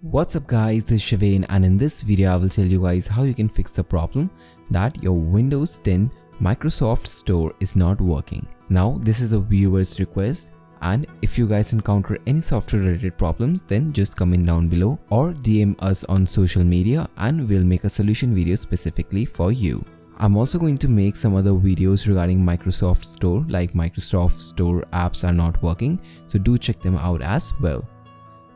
What's up guys, this is Shavain, and in this video I will tell you guys how you can fix the problem that your Windows 10 Microsoft Store is not working. Now this is the viewer's request, and if you guys encounter any software related problems, then just comment down below or DM us on social media and we'll make a solution video specifically for you. I'm also going to make some other videos regarding Microsoft Store, like Microsoft Store apps are not working, so do check them out as well.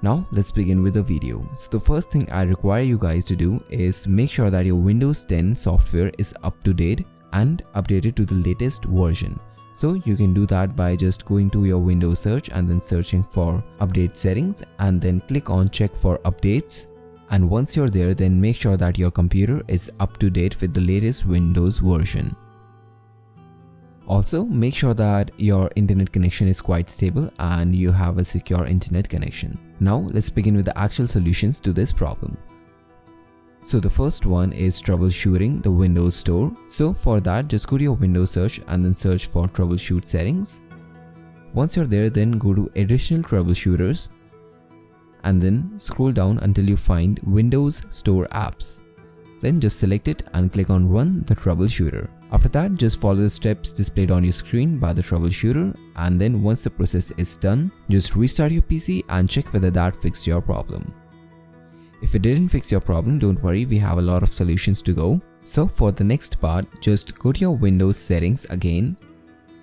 Now let's begin with the video. So the first thing I require you guys to do is make sure that your Windows 10 software is up to date and updated to the latest version. So you can do that by just going to your Windows search and then searching for update settings and then click on check for updates. And once you're there, then make sure that your computer is up to date with the latest Windows version. Also, make sure that your internet connection is quite stable and you have a secure internet connection. Now let's begin with the actual solutions to this problem. So the first one is troubleshooting the Windows Store. So for that, just go to your Windows search and then search for troubleshoot settings. Once you're there, then go to additional troubleshooters and then scroll down until you find Windows Store apps. Then just select it and click on run the troubleshooter. After that, just follow the steps displayed on your screen by the troubleshooter, and then once the process is done, just restart your PC and check whether that fixed your problem. If it didn't fix your problem, don't worry, we have a lot of solutions to go. So for the next part, just go to your Windows settings again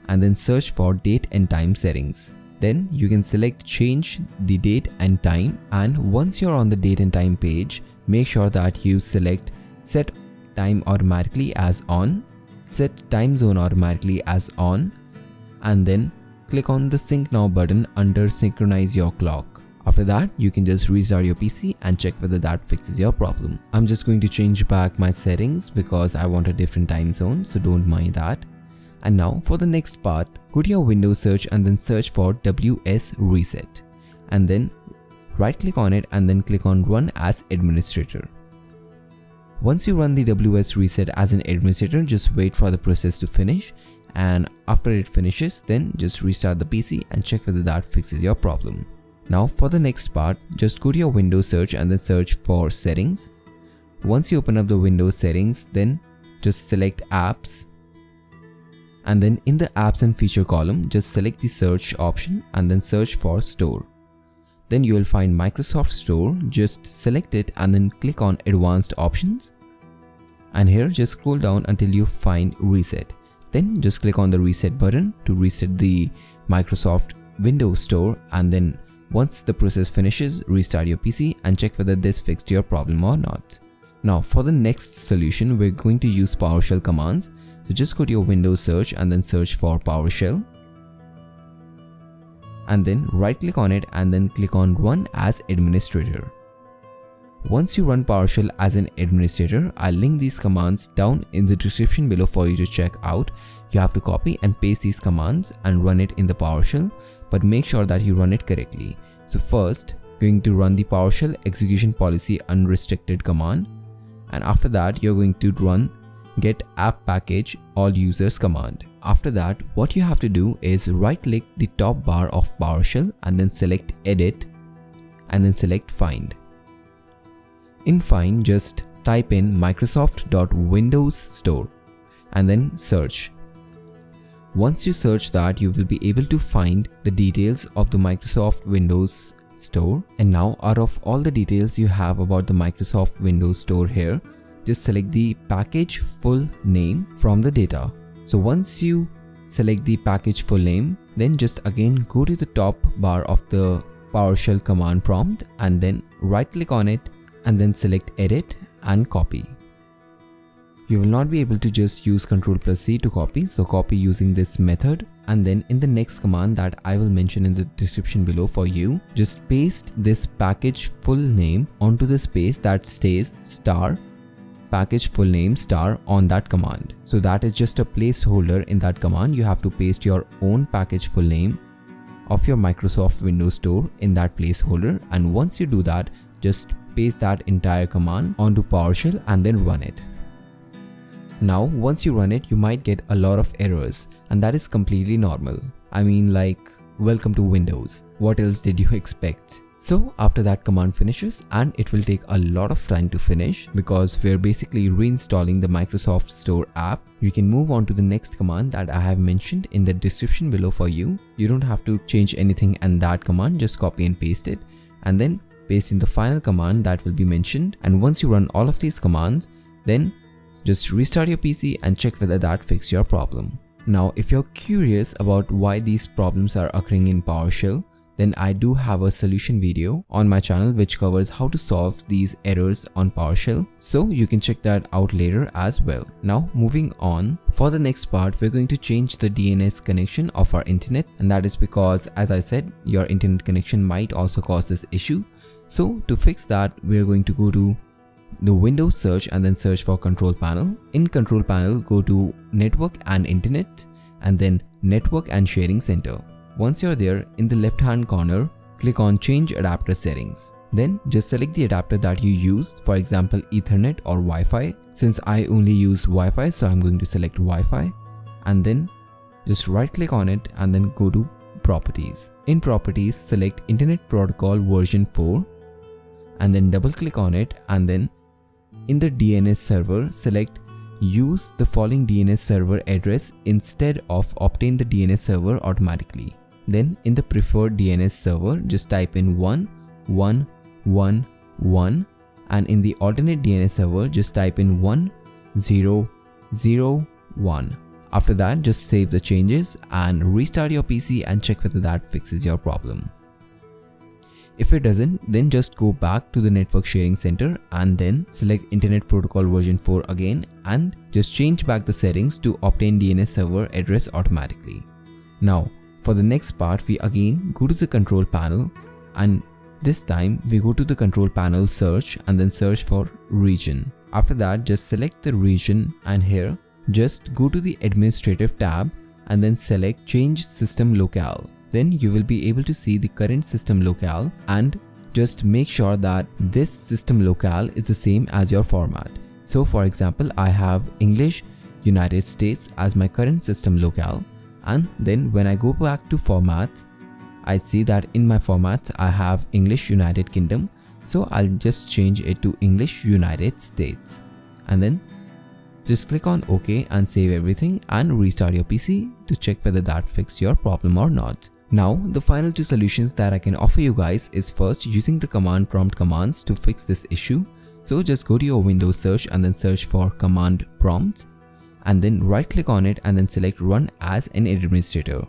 and then search for date and time settings. Then you can select change the date and time, and once you're on the date and time page, make sure that you select set time automatically as on, set time zone automatically as on, and then click on the sync now button under synchronize your clock. After that, you can just restart your PC and check whether that fixes your problem. I'm just going to change back my settings because I want a different time zone, so don't mind that. And now for the next part, go to your Windows search and then search for WSReset, and then right click on it and then click on run as administrator. Once you run the WSReset as an administrator, just wait for the process to finish, and after it finishes, then just restart the PC and check whether that fixes your problem. Now for the next part, just go to your Windows search and then search for settings. Once you open up the Windows settings, then just select apps, and then in the apps and feature column, just select the search option and then search for store. Then you will find Microsoft Store, just select it and then click on advanced options, and here just scroll down until you find reset. Then just click on the reset button to reset the Microsoft Windows Store, and then once the process finishes, restart your PC and check whether this fixed your problem or not. Now for the next solution, we're going to use Powershell Commands. So just go to your Windows search and then search for PowerShell, and then right click on it and then click on run as administrator. Once you run PowerShell as an administrator, I'll link these commands down in the description below for you to check out. You have to copy and paste these commands and run it in the PowerShell, but make sure that you run it correctly. So first, going to run the PowerShell ExecutionPolicy Unrestricted command, and after that you're going to run Get-Appxpackage AllUsers command. After that, what you have to do is right click the top bar of PowerShell and then select edit and then select find. In find, just type in Microsoft.WindowsStore and then search. Once you search that, you will be able to find the details of the Microsoft Windows Store. And now out of all the details you have about the Microsoft Windows Store here, just select the package full name from the data. So once you select the package full name, then just again go to the top bar of the PowerShell command prompt and then right click on it and then select edit and copy. You will not be able to just use Ctrl+C to copy, so copy using this method, and then in the next command that I will mention in the description below for you, just paste this package full name onto the space that stays star package full name star on that command. So that is just a placeholder in that command. You have to paste your own package full name of your Microsoft Windows Store in that placeholder, and once you do that, just paste that entire command onto PowerShell and then run it. Now once you run it, you might get a lot of errors, and that is completely normal. I mean, like, welcome to Windows. What else did you expect? So after that command finishes, and it will take a lot of time to finish because we're basically reinstalling the Microsoft Store app, you can move on to the next command that I have mentioned in the description below for you. You don't have to change anything in that command, just copy and paste it and then paste in the final command that will be mentioned. And once you run all of these commands, then just restart your PC and check whether that fixed your problem. Now, if you're curious about why these problems are occurring in PowerShell, then I do have a solution video on my channel which covers how to solve these errors on PowerShell. So you can check that out later as well. Now moving on, for the next part, we're going to change the DNS connection of our internet, and that is because, as I said, your internet connection might also cause this issue. So to fix that, we're going to go to the Windows search and then search for Control Panel. In Control Panel, go to Network and Internet and then Network and Sharing Center. Once you're there, in the left hand corner, click on Change Adapter Settings. Then just select the adapter that you use, for example Ethernet or Wi-Fi. Since I only use Wi-Fi, so I'm going to select Wi-Fi and then just right click on it and then go to Properties. In Properties, select Internet Protocol version 4 and then double click on it, and then in the DNS server, select Use the following DNS server address instead of obtain the DNS server automatically. Then in the preferred DNS server, just type in 1111, and in the alternate DNS server, just type in 1001. After that, just save the changes and restart your PC and check whether that fixes your problem. If it doesn't, then just go back to the Network Sharing Center and then select Internet Protocol version 4 again and just change back the settings to obtain DNS server address automatically. Now, for the next part, we again go to the Control Panel, and this time we go to the Control Panel search and then search for region. After that, just select the region and here just go to the Administrative tab and then select Change System Locale. Then you will be able to see the current system locale, and just make sure that this system locale is the same as your format. So for example, I have English United States as my current system locale, and then when I go back to formats, I see that in my formats I have English United Kingdom, so I'll just change it to English United States and then just click on OK and save everything and restart your PC to check whether that fixed your problem or not. Now, the final two solutions that I can offer you guys is first using the command prompt commands to fix this issue. So just go to your Windows search and then search for command prompt and then right click on it and then select Run as an Administrator.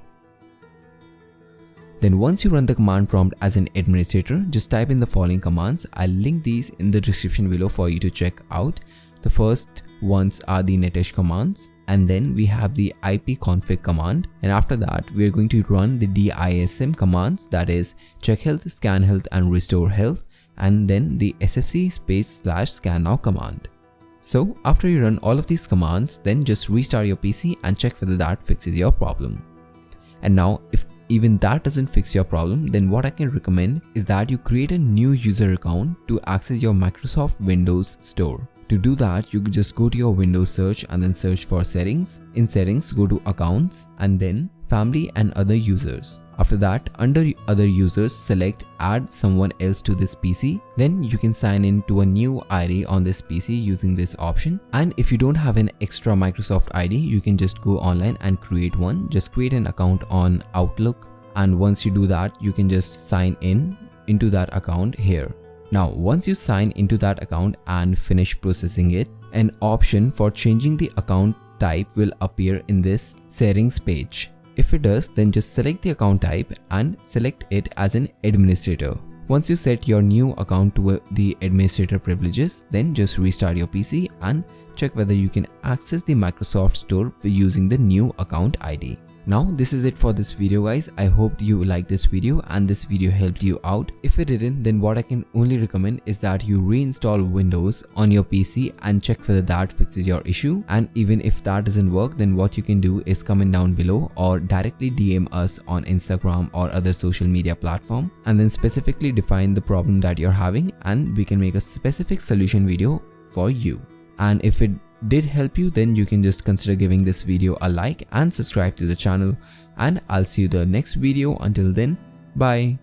Then once you run the command prompt as an administrator, just type in the following commands. I'll link these in the description below for you to check out. The first ones are the netash commands, and then we have the ipconfig command, and after that we are going to run the dism commands, that is check health, scan health and restore health, and then the sfc/scannow command. So after you run all of these commands, then just restart your PC and check whether that fixes your problem. And now if even that doesn't fix your problem, then what I can recommend is that you create a new user account to access your Microsoft Windows Store. To do that, you can just go to your Windows search and then search for settings. In settings, go to accounts and then family and other users. After that, under other users, select add someone else to this PC. Then you can sign in to a new ID on this PC using this option. And if you don't have an extra Microsoft ID, you can just go online and create one. Just create an account on Outlook. And once you do that, you can just sign in into that account here. Now, once you sign into that account and finish processing it, an option for changing the account type will appear in this settings page. If it does, then just select the account type and select it as an administrator. Once you set your new account to the administrator privileges, then just restart your PC and check whether you can access the Microsoft Store using the new account ID. Now this is it for this video guys. I hope you liked this video and this video helped you out. If it didn't, then what I can only recommend is that you reinstall Windows on your PC and check whether that fixes your issue. And even if that doesn't work, then what you can do is comment down below or directly DM us on Instagram or other social media platform, and then specifically define the problem that you're having and we can make a specific solution video for you. And if it did help you, then you can just consider giving this video a like and subscribe to the channel, and I'll see you the next video. Until then, bye.